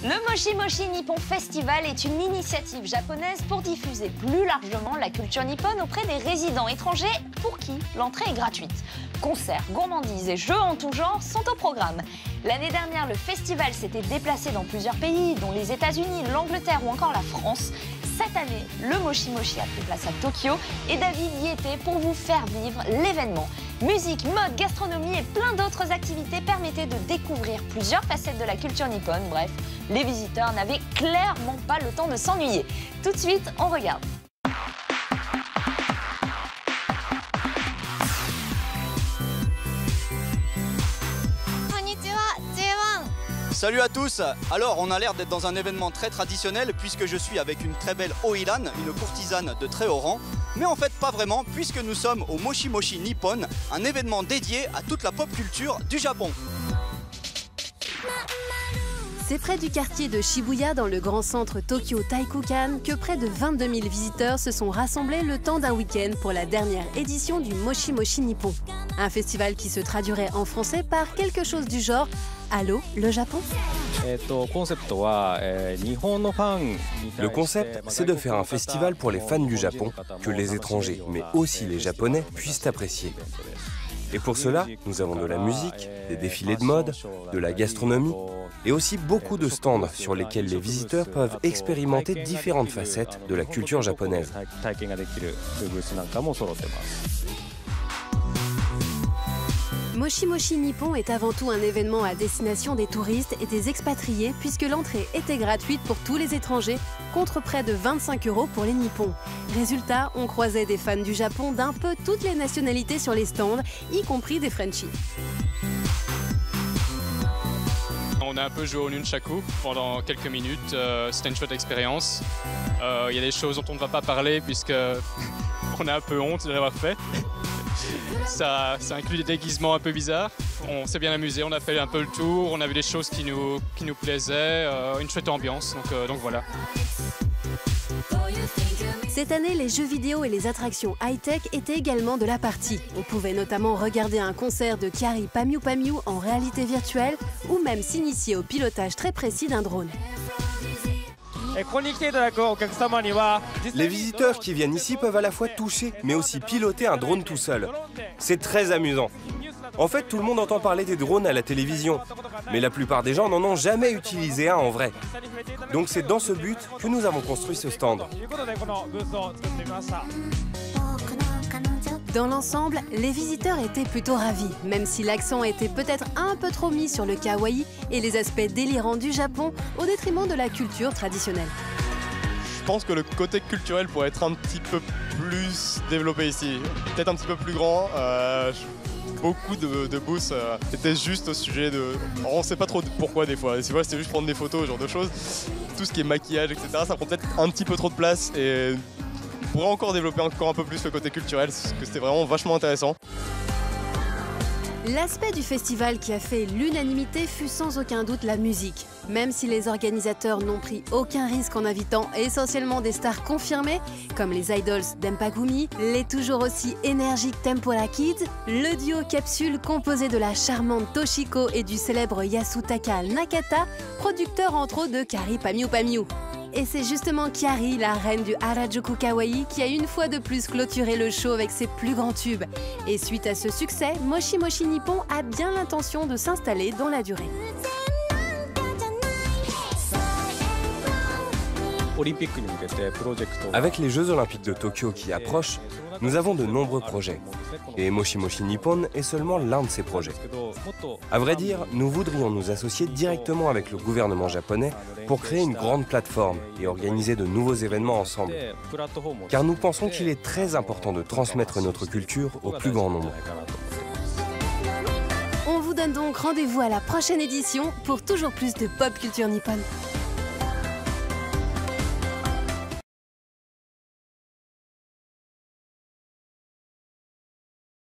Le Moshi Moshi Nippon Festival est une initiative japonaise pour diffuser plus largement la culture nippone auprès des résidents étrangers pour qui l'entrée est gratuite. Concerts, gourmandises et jeux en tout genre sont au programme. L'année dernière, le festival s'était déplacé dans plusieurs pays, dont les États-Unis, l'Angleterre ou encore la France. Cette année, le Moshi Moshi a pris place à Tokyo et David y était pour vous faire vivre l'événement. Musique, mode, gastronomie et plein d'autres activités permettaient de découvrir plusieurs facettes de la culture nippone. Bref, les visiteurs n'avaient clairement pas le temps de s'ennuyer. Tout de suite, on regarde. Salut à tous. Alors on a l'air d'être dans un événement très traditionnel puisque je suis avec une très belle Oiran, une courtisane de très haut rang. Mais en fait pas vraiment puisque nous sommes au Moshi Moshi Nippon, un événement dédié à toute la pop culture du Japon. C'est près du quartier de Shibuya, dans le grand centre Tokyo Taikukan, que près de 22 000 visiteurs se sont rassemblés le temps d'un week-end pour la dernière édition du Moshi Moshi Nippon. Un festival qui se traduirait en français par quelque chose du genre « Allô, le Japon ?» Le concept, c'est de faire un festival pour les fans du Japon, que les étrangers, mais aussi les Japonais, puissent apprécier. Et pour cela, nous avons de la musique, des défilés de mode, de la gastronomie et aussi beaucoup de stands sur lesquels les visiteurs peuvent expérimenter différentes facettes de la culture japonaise. Moshi Moshi Nippon est avant tout un événement à destination des touristes et des expatriés puisque l'entrée était gratuite pour tous les étrangers contre près de 25 € pour les Nippons. Résultat, on croisait des fans du Japon d'un peu toutes les nationalités sur les stands, y compris des Frenchies. On a un peu joué au nunchaku pendant quelques minutes, c'était une chouette expérience. Il y a des choses dont on ne va pas parler puisque on a un peu honte de l'avoir fait. Ça inclut des déguisements un peu bizarres. On s'est bien amusé, on a fait un peu le tour, on a vu des choses qui nous plaisaient, une chouette ambiance, donc voilà. Cette année, les jeux vidéo et les attractions high-tech étaient également de la partie. On pouvait notamment regarder un concert de Kyary Pamyu Pamyu en réalité virtuelle ou même s'initier au pilotage très précis d'un drone. Les visiteurs qui viennent ici peuvent à la fois toucher, mais aussi piloter un drone tout seul. C'est très amusant. En fait, tout le monde entend parler des drones à la télévision, mais la plupart des gens n'en ont jamais utilisé un en vrai. Donc c'est dans ce but que nous avons construit ce stand. Dans l'ensemble, les visiteurs étaient plutôt ravis, même si l'accent était peut-être un peu trop mis sur le kawaii et les aspects délirants du Japon au détriment de la culture traditionnelle. Je pense que le côté culturel pourrait être un petit peu plus développé ici, peut-être un petit peu plus grand. Beaucoup de booths étaient juste au sujet de... On ne sait pas trop pourquoi des fois, c'était juste prendre des photos, ce genre de choses. Tout ce qui est maquillage, etc., ça prend peut-être un petit peu trop de place et on pourrait encore développer encore un peu plus le côté culturel, parce que c'était vraiment vachement intéressant. L'aspect du festival qui a fait l'unanimité fut sans aucun doute la musique. Même si les organisateurs n'ont pris aucun risque en invitant essentiellement des stars confirmées, comme les idols d'Empagumi, les toujours aussi énergiques Tempura Kids, le duo Capsule composé de la charmante Toshiko et du célèbre Yasutaka Nakata, producteur entre autres de Kyary Pamyu Pamyu. Et c'est justement Kyary, la reine du Harajuku Kawaii, qui a une fois de plus clôturé le show avec ses plus grands tubes. Et suite à ce succès, Moshi Moshi Nippon a bien l'intention de s'installer dans la durée. Avec les Jeux Olympiques de Tokyo qui approchent, nous avons de nombreux projets. Et Moshi Moshi Nippon est seulement l'un de ces projets. À vrai dire, nous voudrions nous associer directement avec le gouvernement japonais pour créer une grande plateforme et organiser de nouveaux événements ensemble. Car nous pensons qu'il est très important de transmettre notre culture au plus grand nombre. On vous donne donc rendez-vous à la prochaine édition pour toujours plus de pop culture nippone.